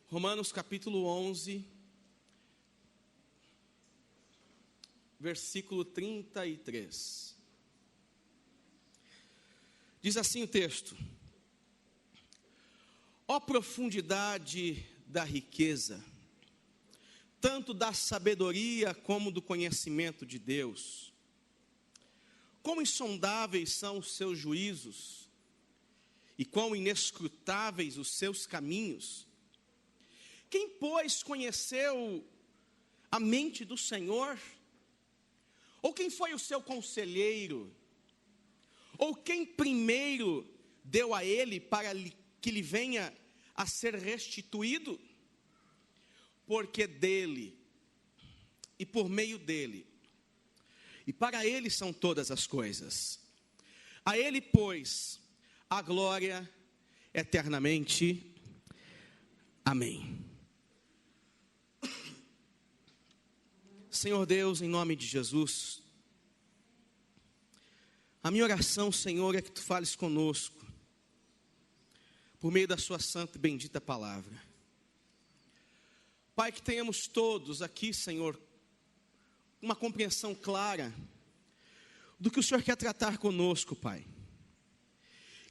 Romanos capítulo 11, versículo 33. Diz assim o texto: ó profundidade da riqueza, tanto da sabedoria como do conhecimento de Deus. Quão insondáveis são os seus juízos, e quão inescrutáveis os seus caminhos. Quem, pois, conheceu a mente do Senhor? Ou quem foi o seu conselheiro? Ou quem primeiro deu a ele para que lhe venha a ser restituído? Porque dele, e por meio dele, e para ele são todas as coisas. A ele, pois, a glória eternamente. Amém. Senhor Deus, em nome de Jesus, a minha oração, Senhor, é que Tu fales conosco, por meio da Sua santa e bendita palavra. Pai, que tenhamos todos aqui, Senhor, uma compreensão clara do que o Senhor quer tratar conosco, Pai.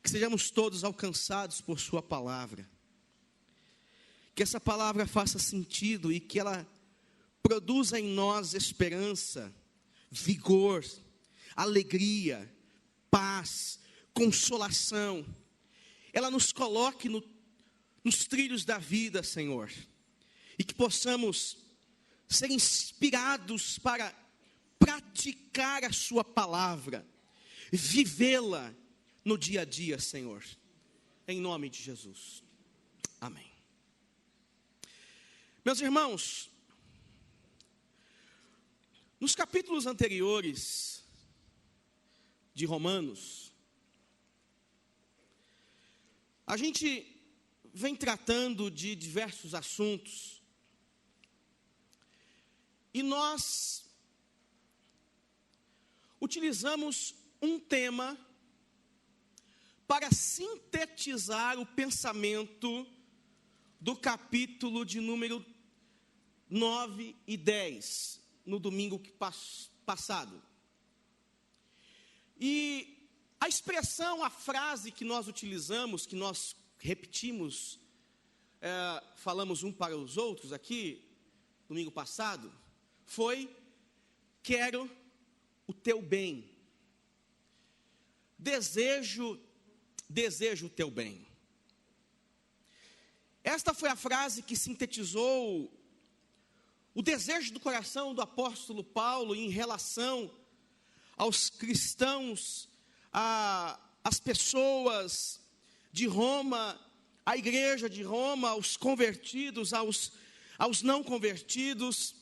Que sejamos todos alcançados por Sua palavra. Que essa palavra faça sentido e que ela produza em nós esperança, vigor, alegria, paz, consolação. Ela nos coloque nos trilhos da vida, Senhor. E que possamos ser inspirados para praticar a Sua palavra, vivê-la no dia a dia, Senhor. Em nome de Jesus. Amém. Meus irmãos, nos capítulos anteriores de Romanos, a gente vem tratando de diversos assuntos, e nós utilizamos um tema para sintetizar o pensamento do capítulo de número 9 e 10, no domingo passado. E a expressão, a frase que nós utilizamos, que nós repetimos, falamos um para os outros aqui, domingo passado, foi: quero o teu bem. Desejo o teu bem. Esta foi a frase que sintetizou o desejo do coração do apóstolo Paulo em relação aos cristãos, às pessoas de Roma, à igreja de Roma, aos convertidos, aos não convertidos.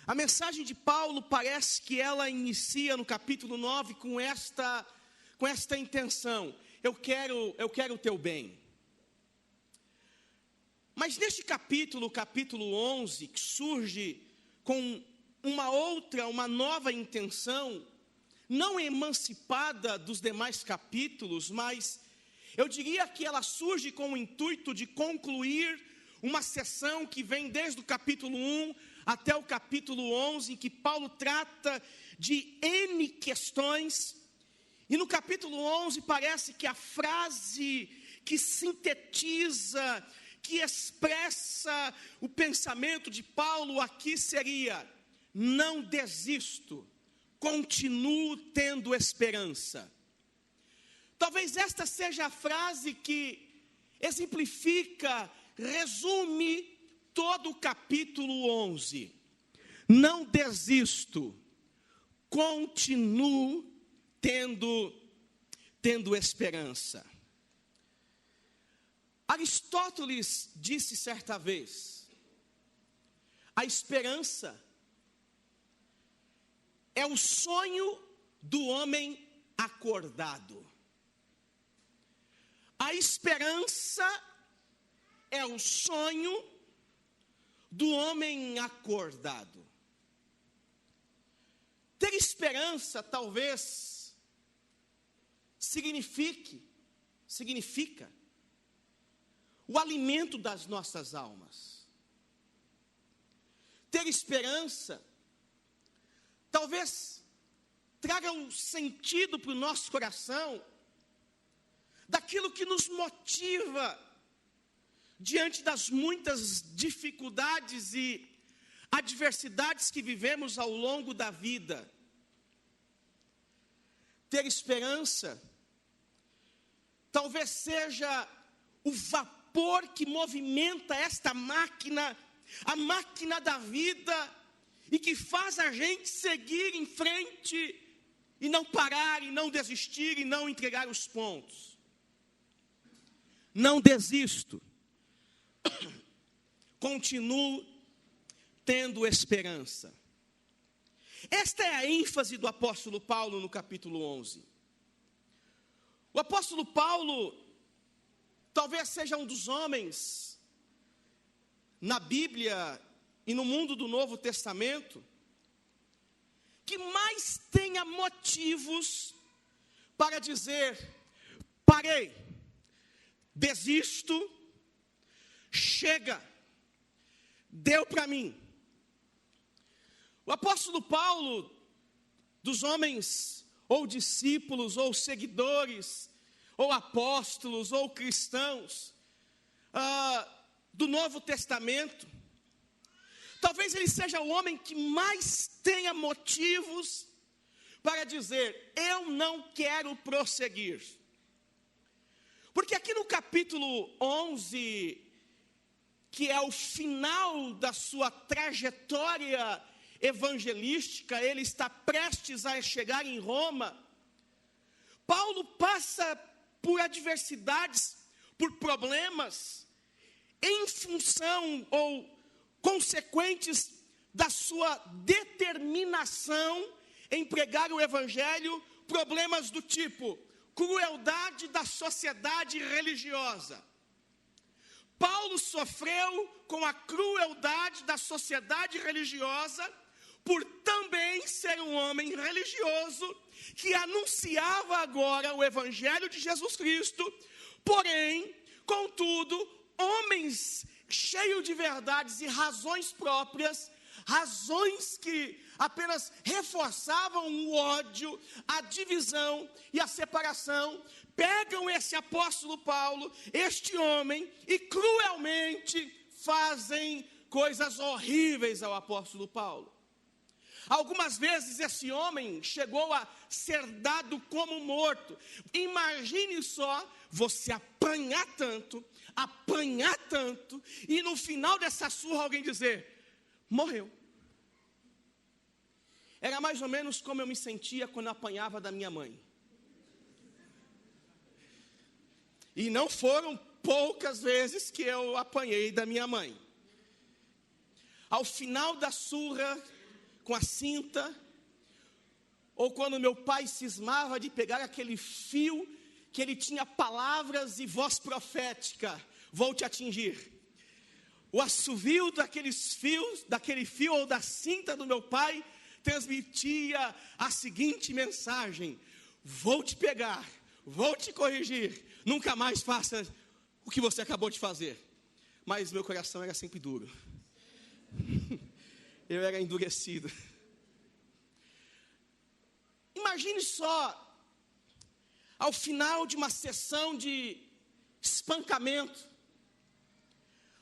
A mensagem de Paulo parece que ela inicia no capítulo 9 com esta intenção: eu quero o teu bem. Mas neste capítulo, o capítulo 11, que surge com uma nova intenção, não emancipada dos demais capítulos, mas eu diria que ela surge com o intuito de concluir uma sessão que vem desde o capítulo 1 até o capítulo 11, em que Paulo trata de N questões. E no capítulo 11 parece que a frase que sintetiza, que expressa o pensamento de Paulo aqui seria: não desisto, continuo tendo esperança. Talvez esta seja a frase que exemplifica, resume todo o capítulo 11. Não desisto, continuo tendo esperança. Aristóteles disse certa vez: a esperança é o sonho do homem acordado. A esperança é o sonho do homem acordado. Ter esperança talvez significa o alimento das nossas almas. Ter esperança, talvez traga um sentido para o nosso coração, daquilo que nos motiva, diante das muitas dificuldades e adversidades que vivemos ao longo da vida. Ter esperança, talvez seja o vapor que movimenta esta máquina, a máquina da vida, e que faz a gente seguir em frente, e não parar, e não desistir, e não entregar os pontos. Não desisto. Continuo tendo esperança. Esta é a ênfase do apóstolo Paulo no capítulo 11. O apóstolo Paulo talvez seja um dos homens na Bíblia e no mundo do Novo Testamento que mais tenha motivos para dizer: parei, desisto, chega, deu para mim. O apóstolo Paulo, dos homens, ou discípulos, ou seguidores, ou apóstolos, ou cristãos, do Novo Testamento, talvez ele seja o homem que mais tenha motivos para dizer: eu não quero prosseguir. Porque aqui no capítulo 11, que é o final da sua trajetória evangelística, ele está prestes a chegar em Roma. Paulo passa por adversidades, por problemas, em função ou consequentes da sua determinação em pregar o evangelho, problemas do tipo crueldade da sociedade religiosa. Paulo sofreu com a crueldade da sociedade religiosa, por também ser um homem religioso, que anunciava agora o evangelho de Jesus Cristo, porém, contudo, homens cheios de verdades e razões próprias, razões que apenas reforçavam o ódio, a divisão e a separação, pegam esse apóstolo Paulo, este homem, e cruelmente fazem coisas horríveis ao apóstolo Paulo. Algumas vezes esse homem chegou a ser dado como morto. Imagine só você apanhar tanto, e no final dessa surra alguém dizer: morreu. Era mais ou menos como eu me sentia quando eu apanhava da minha mãe. E não foram poucas vezes que eu apanhei da minha mãe. Ao final da surra, com a cinta, ou quando meu pai cismava de pegar aquele fio, que ele tinha palavras e voz profética: vou te atingir. O assovio daqueles fios, daquele fio ou da cinta do meu pai, transmitia a seguinte mensagem: vou te pegar, vou te corrigir, nunca mais faça o que você acabou de fazer. Mas meu coração era sempre duro. Eu era endurecido. Imagine só, ao final de uma sessão de espancamento,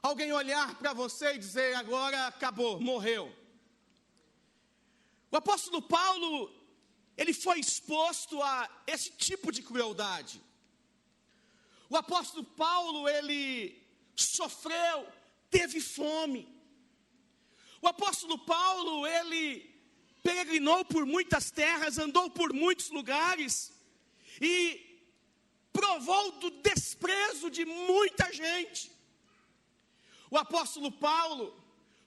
alguém olhar para você e dizer: agora acabou, morreu. O apóstolo Paulo, ele foi exposto a esse tipo de crueldade. O apóstolo Paulo, ele sofreu, teve fome. O apóstolo Paulo, ele peregrinou por muitas terras, andou por muitos lugares e provou do desprezo de muita gente. O apóstolo Paulo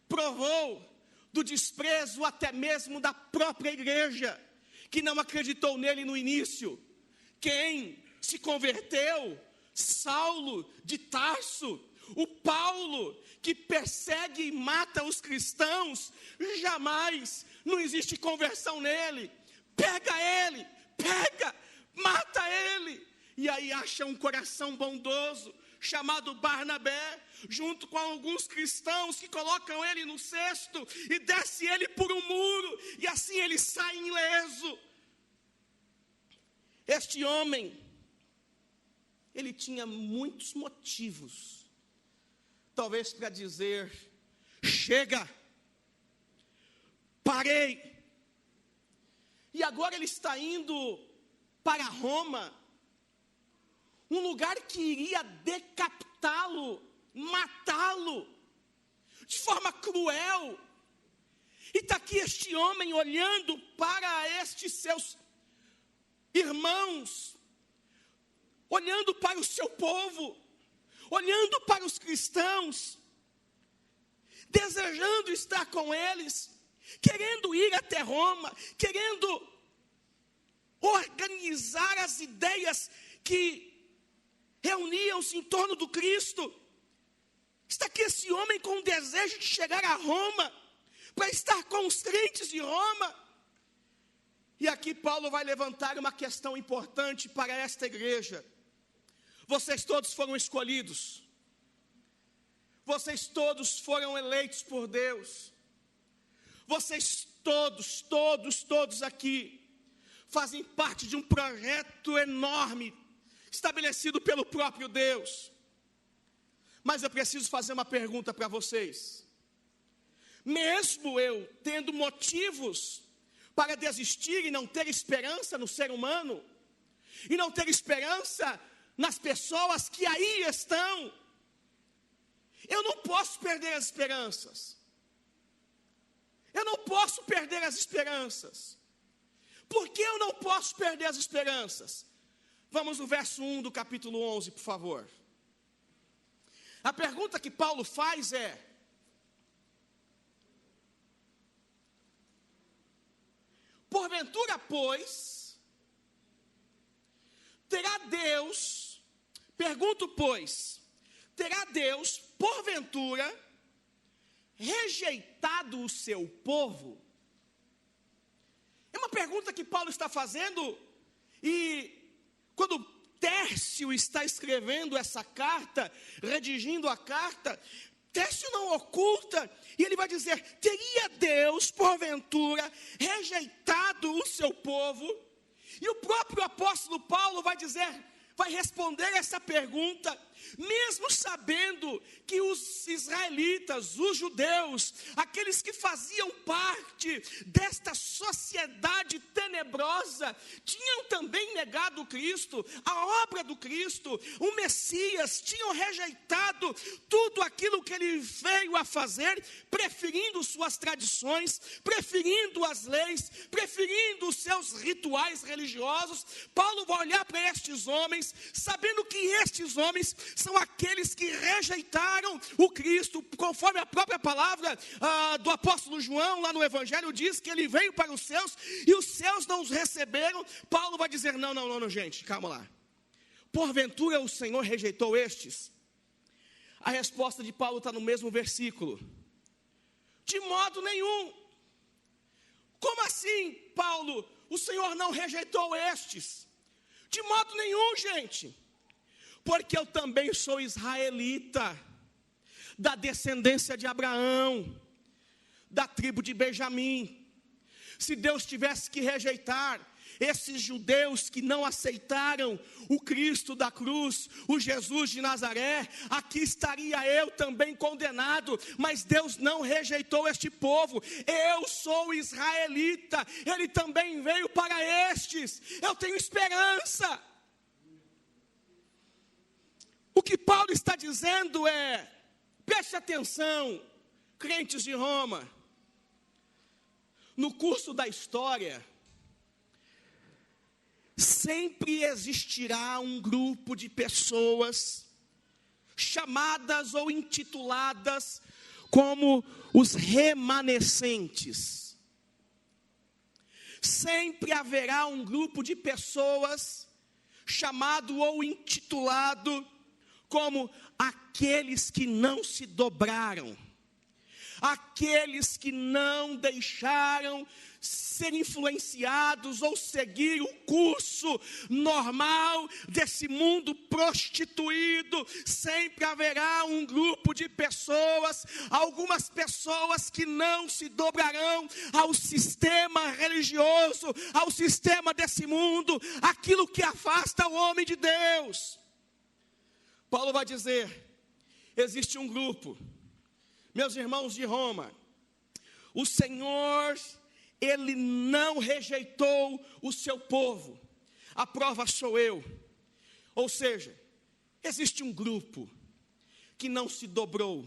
provou do desprezo até mesmo da própria igreja, que não acreditou nele no início. Quem se converteu? Saulo de Tarso. O Paulo que persegue e mata os cristãos, jamais, não existe conversão nele. Pega ele, mata ele, e aí acha um coração bondoso, chamado Barnabé, junto com alguns cristãos que colocam ele no cesto e desce ele por um muro, e assim ele sai ileso. Este homem, ele tinha muitos motivos, talvez para dizer: chega, parei. E agora ele está indo para Roma, um lugar que iria decapitá-lo, matá-lo, de forma cruel. E está aqui este homem olhando para estes seus irmãos, olhando para o seu povo, olhando para os cristãos, desejando estar com eles, querendo ir até Roma, querendo organizar as ideias que reuniam-se em torno do Cristo. Está aqui esse homem com o desejo de chegar a Roma, para estar com os crentes de Roma. E aqui Paulo vai levantar uma questão importante para esta igreja. Vocês todos foram escolhidos, vocês todos foram eleitos por Deus, vocês todos aqui fazem parte de um projeto enorme, estabelecido pelo próprio Deus. Mas eu preciso fazer uma pergunta para vocês. Mesmo eu tendo motivos para desistir e não ter esperança no ser humano, e não ter esperança nas pessoas que aí estão, eu não posso perder as esperanças. Eu não posso perder as esperanças. Por que eu não posso perder as esperanças? Vamos no verso 1 do capítulo 11, por favor. A pergunta que Paulo faz é: porventura, pois, terá Deus, pergunto, pois, terá Deus, porventura, rejeitado o seu povo? É uma pergunta que Paulo está fazendo, e quando Tércio está escrevendo essa carta, redigindo a carta, Tércio não oculta, e ele vai dizer: teria Deus, porventura, rejeitado o seu povo? E o próprio apóstolo Paulo vai dizer, vai responder essa pergunta, mesmo sabendo que os israelitas, os judeus, aqueles que faziam parte desta sociedade tenebrosa, tinham também negado Cristo, a obra do Cristo, o Messias, tinham rejeitado tudo aquilo que ele veio a fazer, preferindo suas tradições, preferindo as leis, preferindo os seus rituais religiosos. Paulo vai olhar para estes homens, sabendo que estes homens são aqueles que rejeitaram o Cristo, conforme a própria palavra do apóstolo João, lá no Evangelho, diz que ele veio para os seus, e os seus não os receberam. Paulo vai dizer: não, gente, calma lá. Porventura o Senhor rejeitou estes? A resposta de Paulo está no mesmo versículo: de modo nenhum. Como assim, Paulo? O Senhor não rejeitou estes? De modo nenhum, gente. Porque eu também sou israelita, da descendência de Abraão, da tribo de Benjamim. Se Deus tivesse que rejeitar esses judeus que não aceitaram o Cristo da cruz, o Jesus de Nazaré, aqui estaria eu também condenado. Mas Deus não rejeitou este povo. Eu sou israelita, Ele também veio para estes. Eu tenho esperança. O que Paulo está dizendo é: preste atenção, crentes de Roma, no curso da história, sempre existirá um grupo de pessoas chamadas ou intituladas como os remanescentes. Sempre haverá um grupo de pessoas chamado ou intitulado como aqueles que não se dobraram, aqueles que não deixaram ser influenciados ou seguir o curso normal desse mundo prostituído. Sempre haverá um grupo de pessoas, algumas pessoas que não se dobrarão ao sistema religioso, ao sistema desse mundo, aquilo que afasta o homem de Deus. Paulo vai dizer, existe um grupo, meus irmãos de Roma, o Senhor, Ele não rejeitou o seu povo, a prova sou eu. Ou seja, existe um grupo que não se dobrou,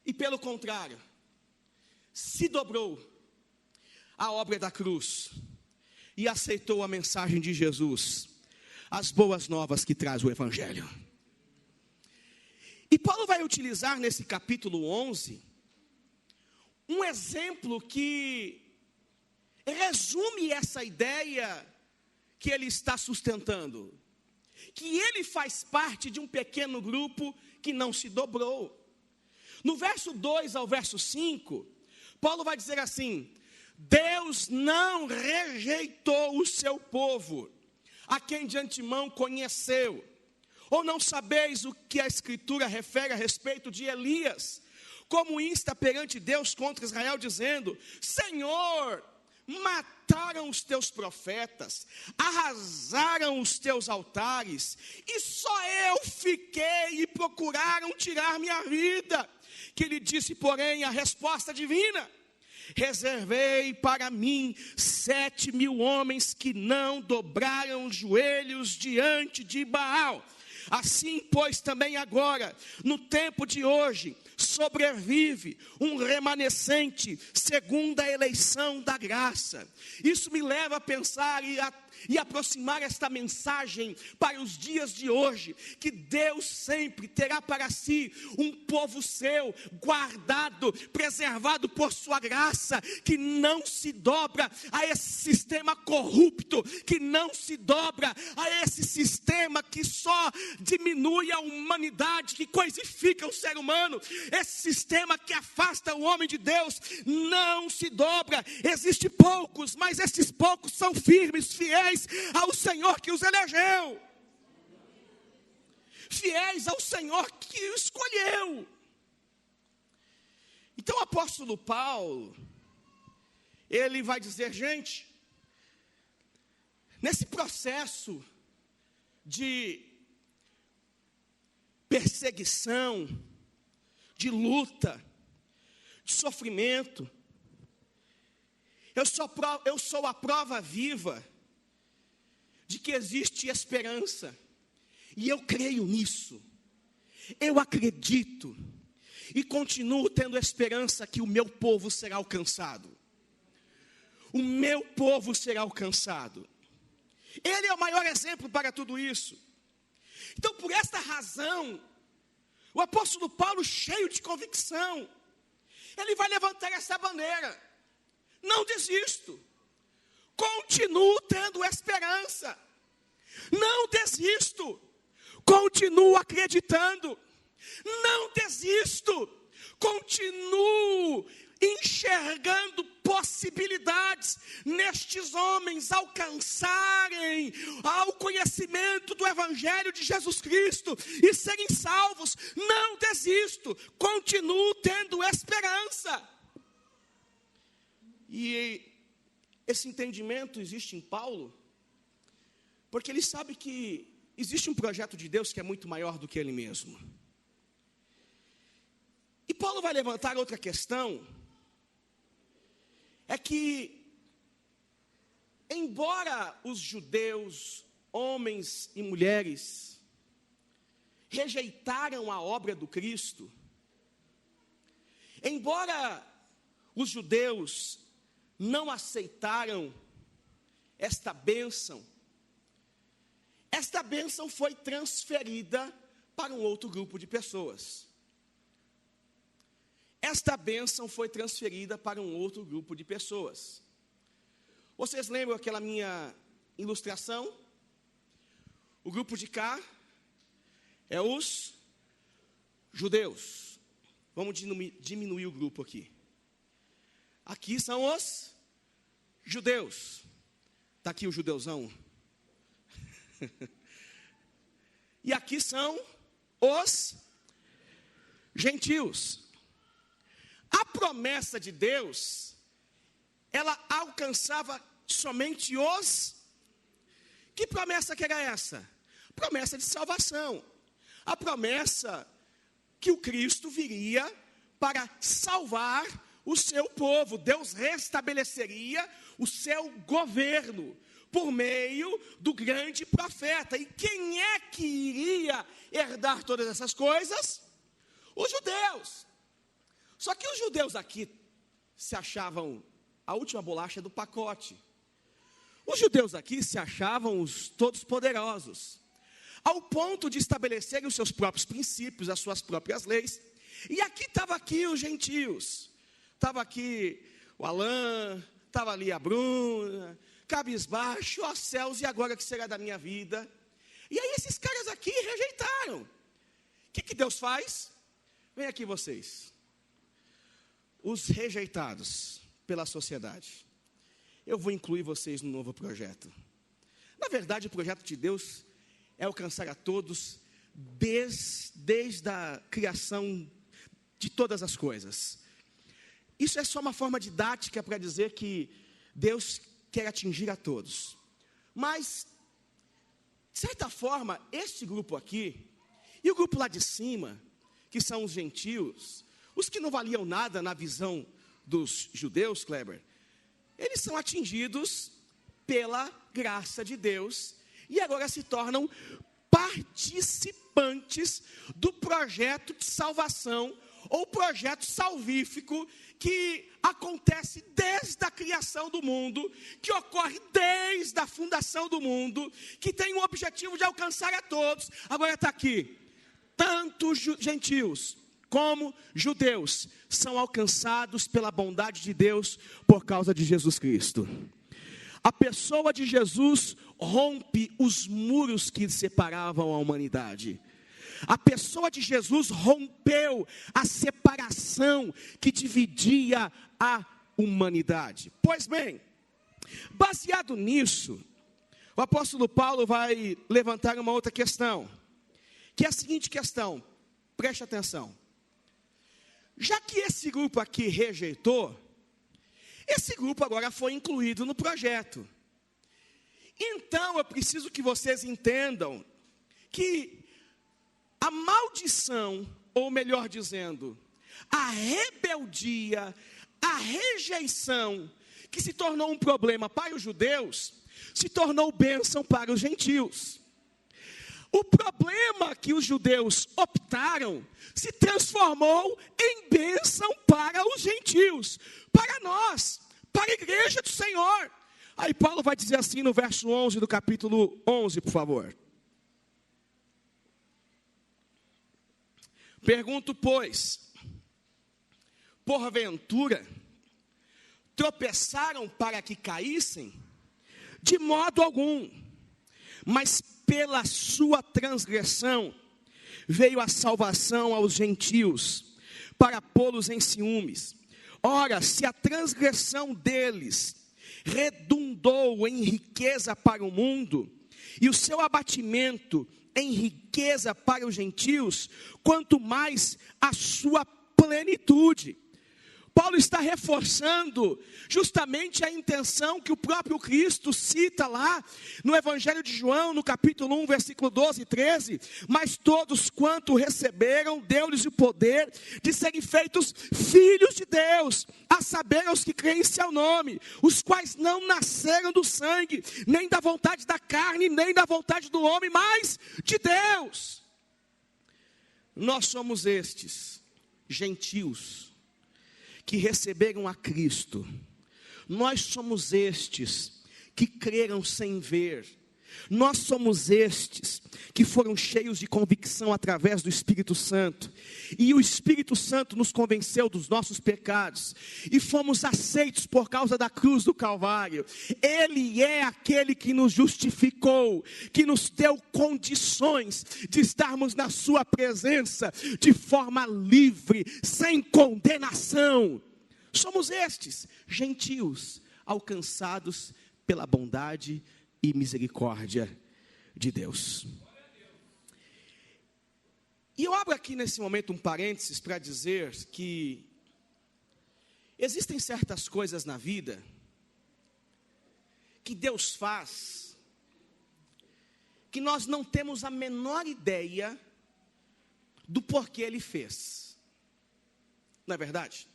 e pelo contrário, se dobrou à obra da cruz, e aceitou a mensagem de Jesus, as boas novas que traz o Evangelho. E Paulo vai utilizar nesse capítulo 11, um exemplo que resume essa ideia que ele está sustentando. Que ele faz parte de um pequeno grupo que não se dobrou. No verso 2 ao verso 5, Paulo vai dizer assim: Deus não rejeitou o seu povo, a quem de antemão conheceu. Ou não sabeis o que a Escritura refere a respeito de Elias, como insta perante Deus contra Israel, dizendo: Senhor, mataram os teus profetas, arrasaram os teus altares, e só eu fiquei e procuraram tirar minha vida. Que lhe disse, porém, a resposta divina: reservei para mim 7.000 homens que não dobraram os joelhos diante de Baal. Assim, pois, também agora, no tempo de hoje, sobrevive um remanescente segundo a eleição da graça. Isso me leva a pensar e aproximar esta mensagem para os dias de hoje, que Deus sempre terá para si um povo seu, guardado, preservado por sua graça, que não se dobra a esse sistema corrupto, que não se dobra a esse sistema que só diminui a humanidade, que coisifica o ser humano, esse sistema que afasta o homem de Deus, não se dobra. Existem poucos, mas esses poucos são firmes, fiéis ao Senhor que os elegeu, fiéis ao Senhor que os escolheu. Então o apóstolo Paulo, ele vai dizer, gente, nesse processo de perseguição, de luta, de sofrimento, eu sou a prova viva de que existe esperança, e eu creio nisso, eu acredito, e continuo tendo esperança que o meu povo será alcançado, o meu povo será alcançado. Ele é o maior exemplo para tudo isso. Então, por esta razão, o apóstolo Paulo, cheio de convicção, ele vai levantar essa bandeira: não desisto, continuo tendo esperança, não desisto, continuo acreditando, não desisto, continuo enxergando possibilidades nestes homens alcançarem ao conhecimento do Evangelho de Jesus Cristo e serem salvos. Não desisto, continuo tendo esperança. E esse entendimento existe em Paulo, porque ele sabe que existe um projeto de Deus que é muito maior do que ele mesmo. E Paulo vai levantar outra questão, é que, embora os judeus, homens e mulheres, rejeitaram a obra do Cristo, embora os judeus não aceitaram esta bênção foi transferida para um outro grupo de pessoas. Esta bênção foi transferida para um outro grupo de pessoas. Vocês lembram aquela minha ilustração? O grupo de cá é os judeus. Vamos diminuir o grupo aqui. Aqui são os judeus. Está aqui o judeuzão. E aqui são os gentios. A promessa de Deus, ela alcançava somente os... Que promessa que era essa? Promessa de salvação. A promessa que o Cristo viria para salvar o seu povo. Deus restabeleceria o seu governo por meio do grande profeta. E quem é que iria herdar todas essas coisas? Os judeus. Só que os judeus aqui se achavam a última bolacha do pacote. Os judeus aqui se achavam os todos poderosos, ao ponto de estabelecerem os seus próprios princípios, as suas próprias leis. E estava aqui os gentios. Estava aqui o Alain, estava ali a Bruna, cabisbaixo, ó céus, e agora o que será da minha vida? E aí esses caras aqui rejeitaram. O que Deus faz? Vem aqui vocês. Os rejeitados pela sociedade. Eu vou incluir vocês no novo projeto. Na verdade, o projeto de Deus é alcançar a todos desde a criação de todas as coisas. Isso é só uma forma didática para dizer que Deus quer atingir a todos. Mas, de certa forma, este grupo aqui, e o grupo lá de cima, que são os gentios, os que não valiam nada na visão dos judeus, Kleber, eles são atingidos pela graça de Deus e agora se tornam participantes do projeto de salvação ou projeto salvífico que acontece desde a criação do mundo, que ocorre desde a fundação do mundo, que tem o objetivo de alcançar a todos. Agora está aqui, tanto gentios como judeus são alcançados pela bondade de Deus por causa de Jesus Cristo. A pessoa de Jesus rompe os muros que separavam a humanidade. A pessoa de Jesus rompeu a separação que dividia a humanidade. Pois bem, baseado nisso, o apóstolo Paulo vai levantar uma outra questão, que é a seguinte questão, preste atenção. Já que esse grupo aqui rejeitou, esse grupo agora foi incluído no projeto. Então eu preciso que vocês entendam que a maldição, ou melhor dizendo, a rebeldia, a rejeição, que se tornou um problema para os judeus, se tornou bênção para os gentios. O problema que os judeus optaram se transformou em bênção para os gentios, para nós, para a igreja do Senhor. Aí Paulo vai dizer assim no verso 11 do capítulo 11, por favor. Pergunto, pois, porventura, tropeçaram para que caíssem? De modo algum, mas pela sua transgressão veio a salvação aos gentios, para pô-los em ciúmes. Ora, se a transgressão deles redundou em riqueza para o mundo, e o seu abatimento em riqueza para os gentios, quanto mais a sua plenitude. Paulo está reforçando justamente a intenção que o próprio Cristo cita lá no Evangelho de João, no capítulo 1, versículo 12 e 13. Mas todos quanto receberam, deu-lhes o poder de serem feitos filhos de Deus, a saber, os que creem em seu nome, os quais não nasceram do sangue, nem da vontade da carne, nem da vontade do homem, mas de Deus. Nós somos estes, gentios, que receberam a Cristo. Nós somos estes que creram sem ver. Nós somos estes que foram cheios de convicção através do Espírito Santo, e o Espírito Santo nos convenceu dos nossos pecados, e fomos aceitos por causa da cruz do Calvário. Ele é aquele que nos justificou, que nos deu condições de estarmos na sua presença, de forma livre, sem condenação. Somos estes, gentios, alcançados pela bondade e misericórdia de Deus. E eu abro aqui nesse momento um parênteses para dizer que existem certas coisas na vida que Deus faz que nós não temos a menor ideia do porquê Ele fez. Não é verdade?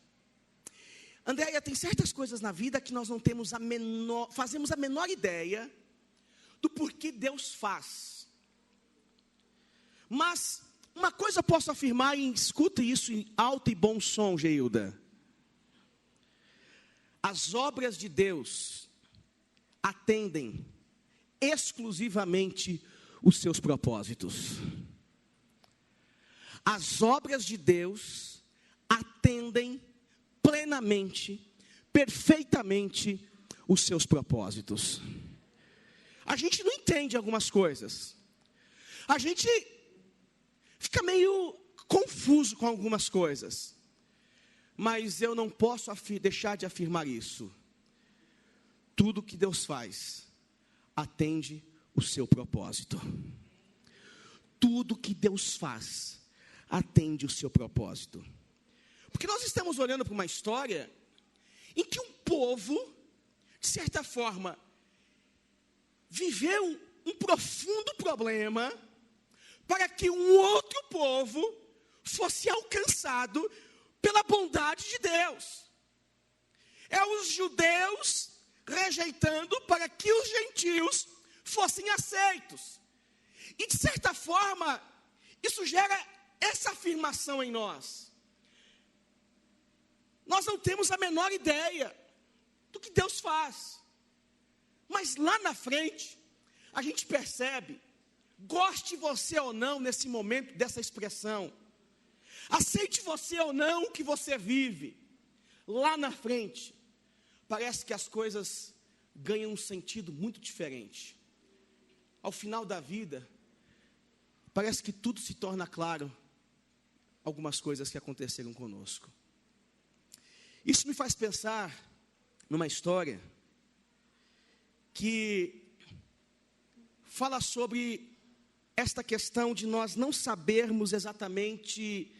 Andréia, tem certas coisas na vida que nós não temos fazemos a menor ideia do porquê Deus faz. Mas uma coisa eu posso afirmar, e escuta isso em alto e bom som, Geilda. As obras de Deus atendem exclusivamente os seus propósitos. As obras de Deus atendem plenamente, perfeitamente os seus propósitos. A gente não entende algumas coisas. A gente fica meio confuso com algumas coisas. Mas eu não posso deixar de afirmar isso. Tudo que Deus faz atende o seu propósito. Tudo que Deus faz atende o seu propósito. Porque nós estamos olhando para uma história em que um povo, de certa forma, viveu um profundo problema para que um outro povo fosse alcançado pela bondade de Deus. É os judeus rejeitando para que os gentios fossem aceitos. E de certa forma, isso gera essa afirmação em nós. Nós não temos a menor ideia do que Deus faz. Mas lá na frente, a gente percebe, goste você ou não nesse momento dessa expressão, aceite você ou não o que você vive, lá na frente, parece que as coisas ganham um sentido muito diferente. Ao final da vida, parece que tudo se torna claro, algumas coisas que aconteceram conosco. Isso me faz pensar numa história que fala sobre esta questão de nós não sabermos exatamente,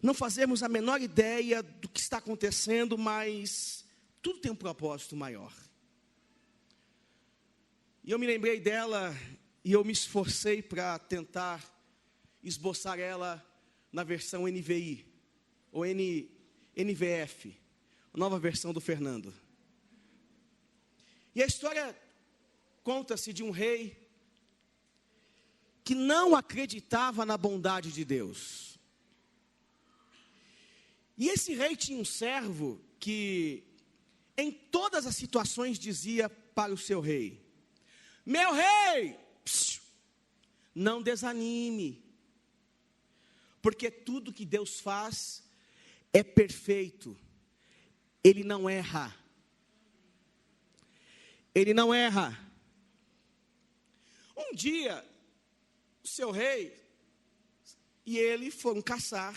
não fazermos a menor ideia do que está acontecendo, mas tudo tem um propósito maior. E eu me lembrei dela e eu me esforcei para tentar esboçar ela na versão NVI, ou NVF, a nova versão do Fernando. E a história conta-se de um rei que não acreditava na bondade de Deus. E esse rei tinha um servo que, em todas as situações, dizia para o seu rei: meu rei, não desanime, porque tudo que Deus faz é perfeito, Ele não erra. Ele não erra. Um dia, o seu rei e ele foram caçar.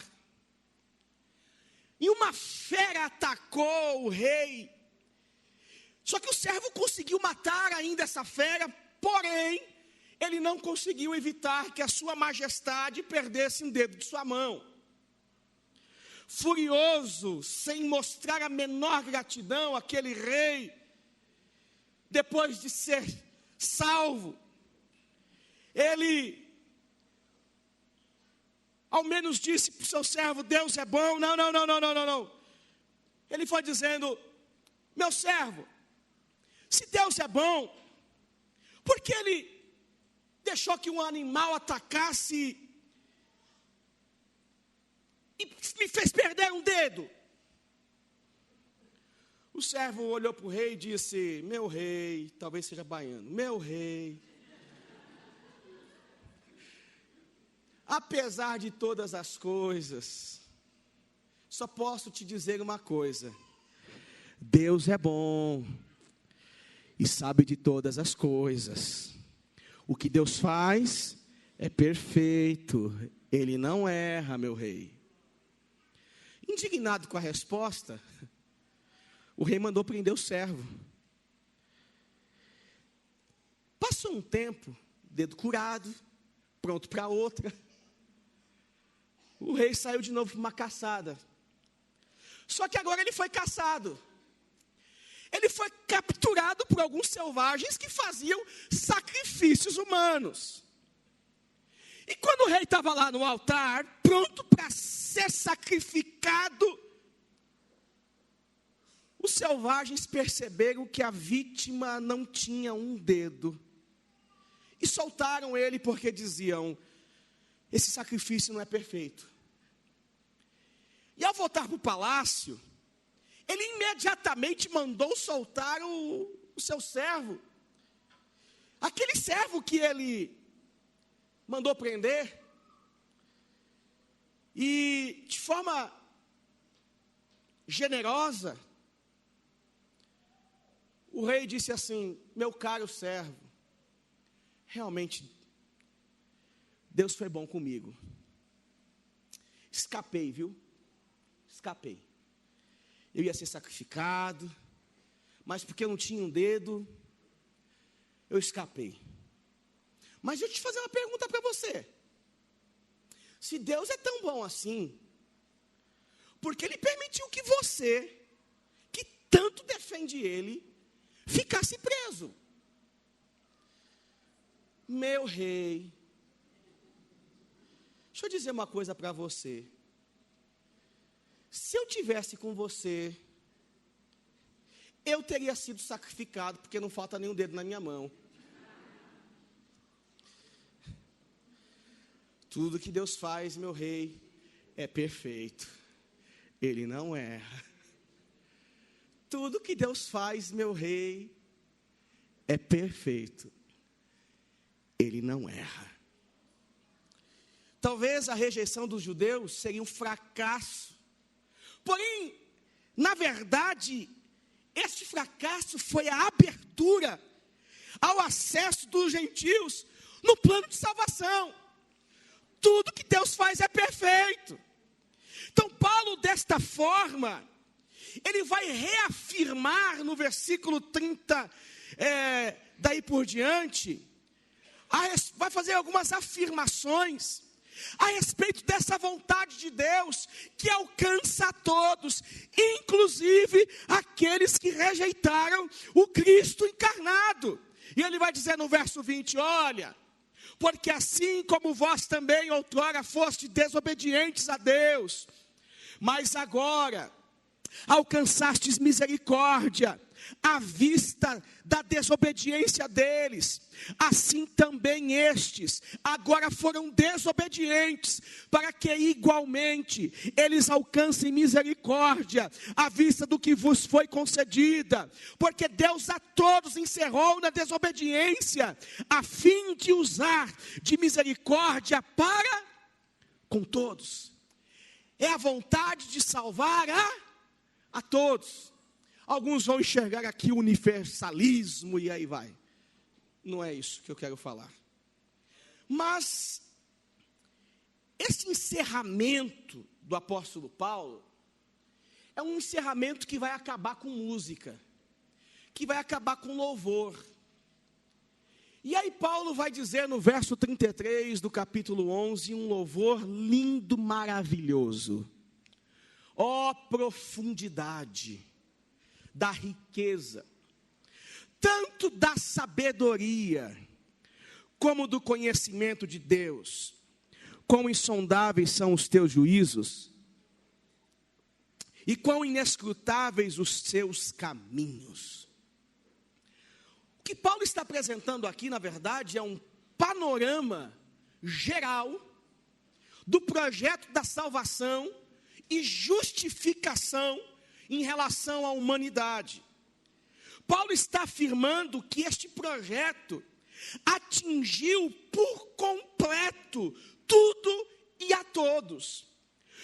E uma fera atacou o rei. Só que o servo conseguiu matar ainda essa fera, porém, ele não conseguiu evitar que a sua majestade perdesse um dedo de sua mão. Furioso, sem mostrar a menor gratidão, aquele rei, depois de ser salvo, ele ao menos disse para o seu servo: Deus é bom. Não. Ele foi dizendo: meu servo, se Deus é bom, por que Ele deixou que um animal atacasse e me fez perder um dedo? O servo olhou para o rei e disse: meu rei, talvez seja baiano, meu rei, apesar de todas as coisas, só posso te dizer uma coisa: Deus é bom e sabe de todas as coisas. O que Deus faz é perfeito, Ele não erra, meu rei. Indignado com a resposta, o rei mandou prender o servo. Passou um tempo, dedo curado, pronto para outra. O rei saiu de novo para uma caçada. Só que agora ele foi caçado. Ele foi capturado por alguns selvagens que faziam sacrifícios humanos. E quando o rei estava lá no altar, pronto para ser sacrificado, os selvagens perceberam que a vítima não tinha um dedo. E soltaram ele porque diziam: esse sacrifício não é perfeito. E ao voltar para o palácio, ele imediatamente mandou soltar o seu servo. Aquele servo que ele mandou prender. E de forma generosa, o rei disse assim: meu caro servo, realmente Deus foi bom comigo. Escapei, viu? Escapei. Eu ia ser sacrificado, mas porque eu não tinha um dedo, eu escapei. Mas deixa eu te fazer uma pergunta para você. Se Deus é tão bom assim, por que Ele permitiu que você, que tanto defende Ele, ficasse preso? Meu rei, deixa eu dizer uma coisa para você. Se eu tivesse com você, eu teria sido sacrificado, porque não falta nenhum dedo na minha mão. Tudo que Deus faz, meu rei, é perfeito. Ele não erra. Tudo que Deus faz, meu rei, é perfeito. Ele não erra. Talvez a rejeição dos judeus seria um fracasso. Porém, na verdade, este fracasso foi a abertura ao acesso dos gentios no plano de salvação. Tudo que Deus faz é perfeito. Então, Paulo, desta forma, ele vai reafirmar no versículo 30, daí por diante, vai fazer algumas afirmações a respeito dessa vontade de Deus que alcança a todos, inclusive aqueles que rejeitaram o Cristo encarnado. E ele vai dizer no verso 20, olha: porque assim como vós também outrora foste desobedientes a Deus, mas agora alcançastes misericórdia à vista da desobediência deles, assim também estes agora foram desobedientes, para que igualmente eles alcancem misericórdia à vista do que vos foi concedida, porque Deus a todos encerrou na desobediência, a fim de usar de misericórdia para com todos. É a vontade de salvar a todos. Alguns vão enxergar aqui o universalismo e aí vai. Não é isso que eu quero falar. Mas esse encerramento do apóstolo Paulo é um encerramento que vai acabar com música, que vai acabar com louvor. E aí Paulo vai dizer no verso 33 do capítulo 11, um louvor lindo, maravilhoso. Ó profundidade da riqueza, tanto da sabedoria, como do conhecimento de Deus. Quão insondáveis são os teus juízos, e quão inescrutáveis os seus caminhos. O que Paulo está apresentando aqui, na verdade, é um panorama geral do projeto da salvação e justificação em relação à humanidade. Paulo está afirmando que este projeto atingiu por completo tudo e a todos.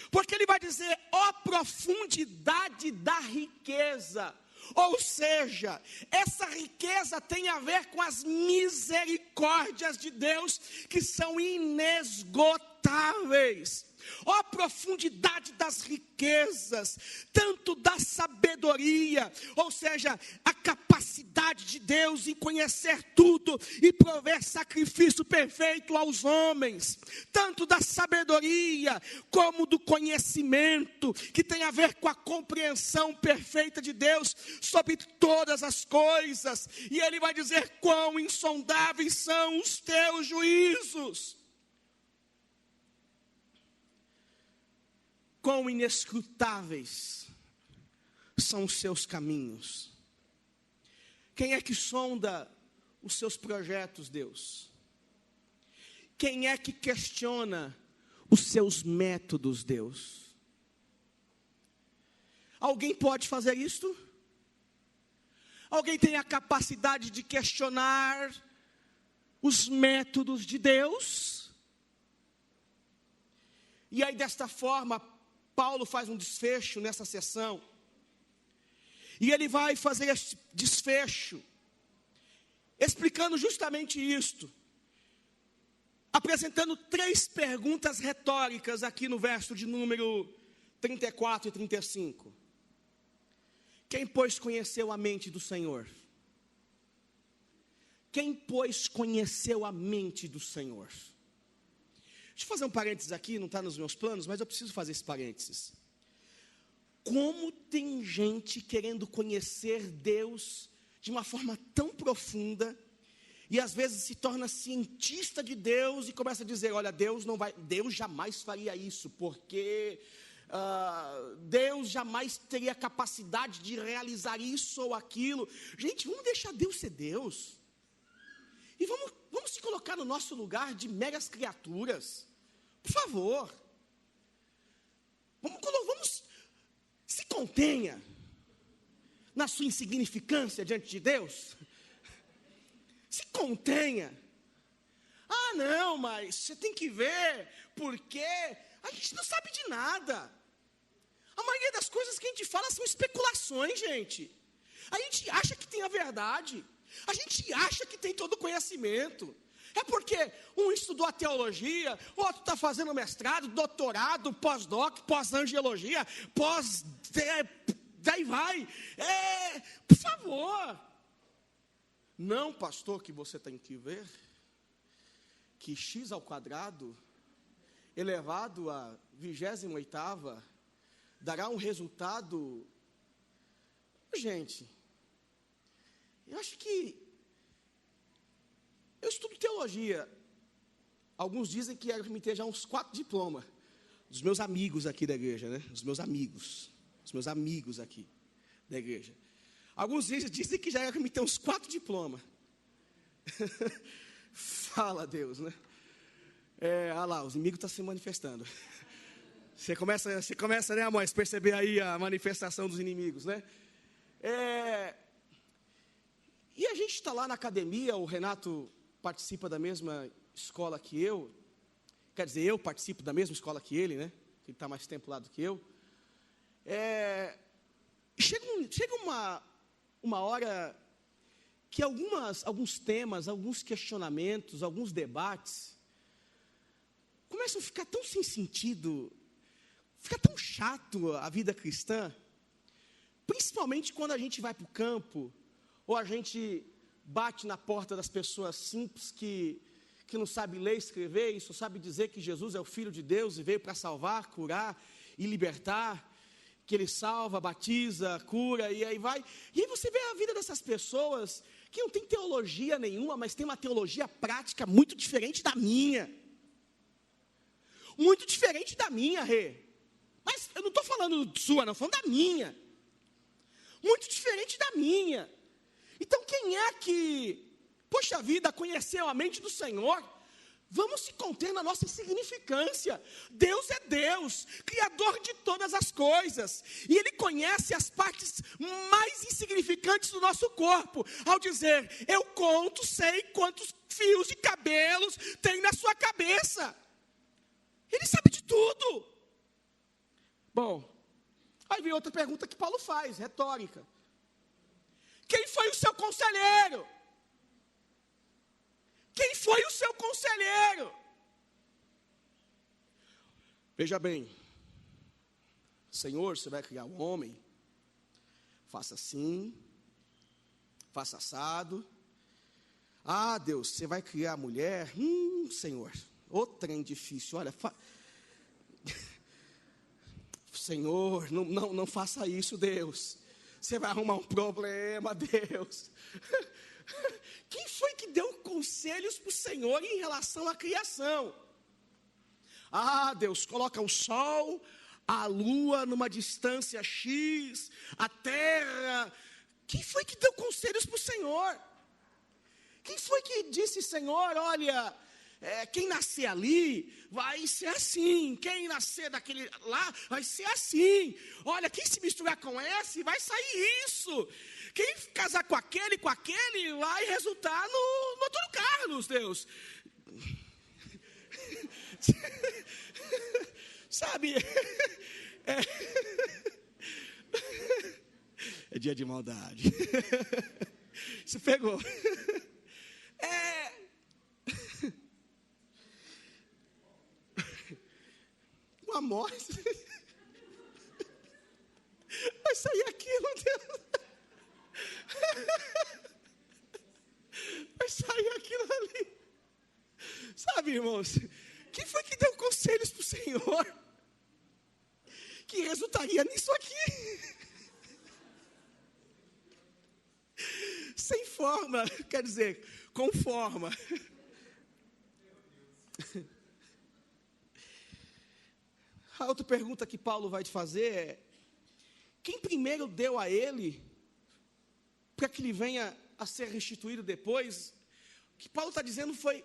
Porque ele vai dizer, ó profundidade da riqueza. Ou seja, essa riqueza tem a ver com as misericórdias de Deus, que são inesgotáveis. Ó a profundidade das riquezas, tanto da sabedoria, ou seja, a capacidade de Deus em conhecer tudo e prover sacrifício perfeito aos homens, tanto da sabedoria como do conhecimento, que tem a ver com a compreensão perfeita de Deus sobre todas as coisas. E ele vai dizer quão insondáveis são os teus juízos. Quão inescrutáveis são os seus caminhos. Quem é que sonda os seus projetos, Deus? Quem é que questiona os seus métodos, Deus? Alguém pode fazer isto? Alguém tem a capacidade de questionar os métodos de Deus? E aí, desta forma, Paulo faz um desfecho nessa sessão, e ele vai fazer esse desfecho, explicando justamente isto, apresentando 3 perguntas retóricas aqui no verso de número 34 e 35. Quem, pois, conheceu a mente do Senhor? Quem, pois, conheceu a mente do Senhor? Deixa eu fazer um parênteses aqui, não está nos meus planos, mas eu preciso fazer esse parênteses. Como tem gente querendo conhecer Deus de uma forma tão profunda, e às vezes se torna cientista de Deus e começa a dizer, olha, Deus jamais faria isso, porque Deus jamais teria capacidade de realizar isso ou aquilo. Gente, vamos deixar Deus ser Deus. E vamos se colocar no nosso lugar de meras criaturas. Por favor. Vamos se contenha na sua insignificância diante de Deus. Se contenha. Ah, não, mas você tem que ver, porque a gente não sabe de nada. A maioria das coisas que a gente fala são especulações, gente. A gente acha que tem a verdade. A gente acha que tem todo o conhecimento. É porque um estudou a teologia, o outro está fazendo mestrado, doutorado, pós-doc, pós-angiologia, daí vai. Por favor. Não, pastor, que você tem que ver que x ao quadrado elevado a 28ª dará um resultado. Gente, eu acho que eu estudo teologia. Alguns dizem que eu me ter já uns 4 diplomas. Dos meus amigos aqui da igreja, né? Dos meus amigos aqui da igreja. Alguns dizem que já era me ter uns 4 diplomas. Fala Deus, né? Olha lá, os inimigos estão se manifestando. Você começa, né, amor, a perceber aí a manifestação dos inimigos, né? E a gente está lá na academia, o Renato participa da mesma escola que eu. Quer dizer, eu participo da mesma escola que ele, né? Ele está mais tempo lá do que eu. Chega uma hora que alguns temas, alguns questionamentos, alguns debates começam a ficar tão sem sentido, fica tão chato a vida cristã, principalmente quando a gente vai para o campo, ou a gente bate na porta das pessoas simples que não sabe ler e escrever, e só sabe dizer que Jesus é o Filho de Deus e veio para salvar, curar e libertar, que Ele salva, batiza, cura, e aí vai. E aí você vê a vida dessas pessoas que não tem teologia nenhuma, mas tem uma teologia prática muito diferente da minha. Muito diferente da minha, Rê. Mas eu não estou falando sua, não, estou falando da minha. Muito diferente da minha. Então quem é que, poxa vida, conheceu a mente do Senhor? Vamos se conter na nossa insignificância. Deus é Deus, Criador de todas as coisas. E Ele conhece as partes mais insignificantes do nosso corpo. Ao dizer, eu conto, sei quantos fios de cabelos tem na sua cabeça. Ele sabe de tudo. Bom, aí vem outra pergunta que Paulo faz, retórica. Quem foi o seu conselheiro? Quem foi o seu conselheiro? Veja bem, Senhor, você vai criar um homem, faça assim, faça assado. Ah, Deus, você vai criar a mulher? Senhor, ô trem difícil, olha, Senhor, não faça isso, Deus. Você vai arrumar um problema, Deus. Quem foi que deu conselhos para o Senhor em relação à criação? Ah, Deus, coloca o sol, a lua numa distância X, a terra. Quem foi que deu conselhos para o Senhor? Quem foi que disse, Senhor, olha, quem nascer ali vai ser assim, quem nascer daquele lá vai ser assim, olha, quem se misturar com esse vai sair isso, quem casar com aquele vai resultar no Antônio Carlos, Deus. Sabe, é dia de maldade. Você pegou. Uma morte. Vai sair aquilo, Deus. Vai sair aquilo ali. Sabe, irmãos, quem foi que deu conselhos para o Senhor que resultaria nisso aqui? Sem forma, quer dizer, com forma. A outra pergunta que Paulo vai te fazer é: quem primeiro deu a ele, para que ele venha a ser restituído depois? O que Paulo está dizendo foi: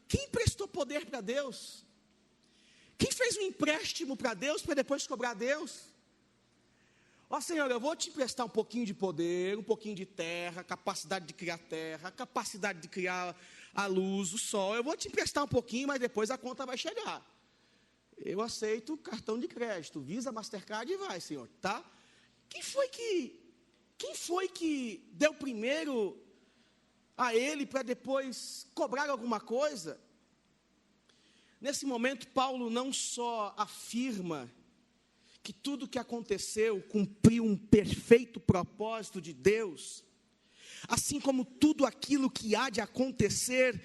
quem emprestou poder para Deus? Quem fez um empréstimo para Deus, para depois cobrar a Deus? Ó Senhor, eu vou te emprestar um pouquinho de poder, um pouquinho de terra, capacidade de criar terra, capacidade de criar a luz, o sol. Eu vou te emprestar um pouquinho, mas depois a conta vai chegar. Eu aceito cartão de crédito, Visa, Mastercard e vai, Senhor, tá? Quem foi que deu primeiro a ele para depois cobrar alguma coisa? Nesse momento, Paulo não só afirma que tudo que aconteceu cumpriu um perfeito propósito de Deus, assim como tudo aquilo que há de acontecer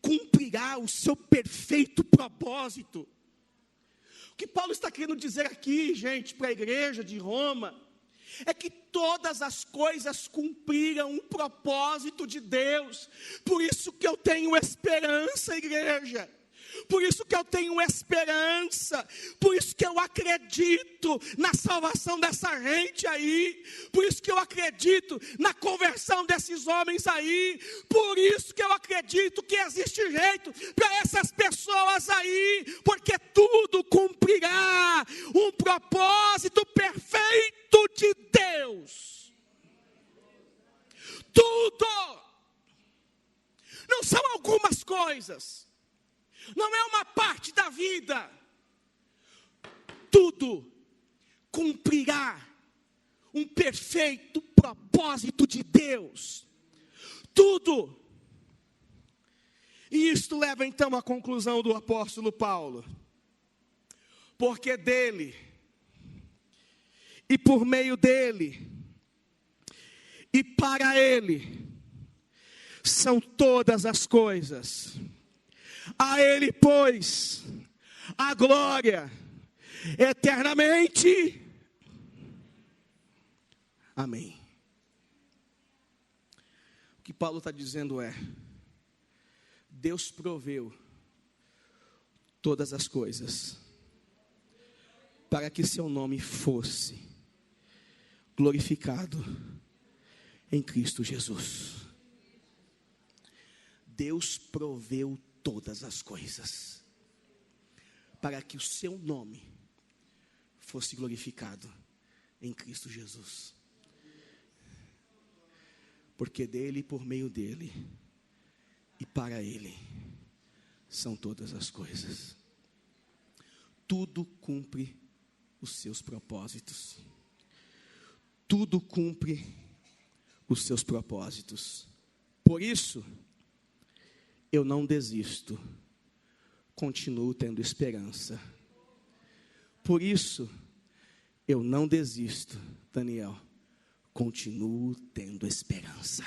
cumprirá o seu perfeito propósito. O que Paulo está querendo dizer aqui, gente, para a igreja de Roma, é que todas as coisas cumpriram um propósito de Deus. Por isso que eu tenho esperança, igreja. Por isso que eu tenho esperança, por isso que eu acredito na salvação dessa gente aí, por isso que eu acredito na conversão desses homens aí, por isso que eu acredito que existe jeito para essas pessoas aí, porque tudo cumprirá um propósito perfeito de Deus. Tudo. Não são algumas coisas. Não é uma parte da vida. Tudo cumprirá um perfeito propósito de Deus. Tudo. E isto leva então à conclusão do apóstolo Paulo. Porque dele, e por meio dele, e para ele, são todas as coisas. A ele, pois, a glória eternamente. Amém. O que Paulo está dizendo é: Deus proveu todas as coisas para que seu nome fosse glorificado em Cristo Jesus. Deus proveu todas as coisas, para que o seu nome fosse glorificado em Cristo Jesus. Porque dele, por meio dele e para ele são todas as coisas. Tudo cumpre os seus propósitos. Tudo cumpre os seus propósitos. Por isso, eu não desisto. Continuo tendo esperança. Por isso, eu não desisto, Daniel. Continuo tendo esperança.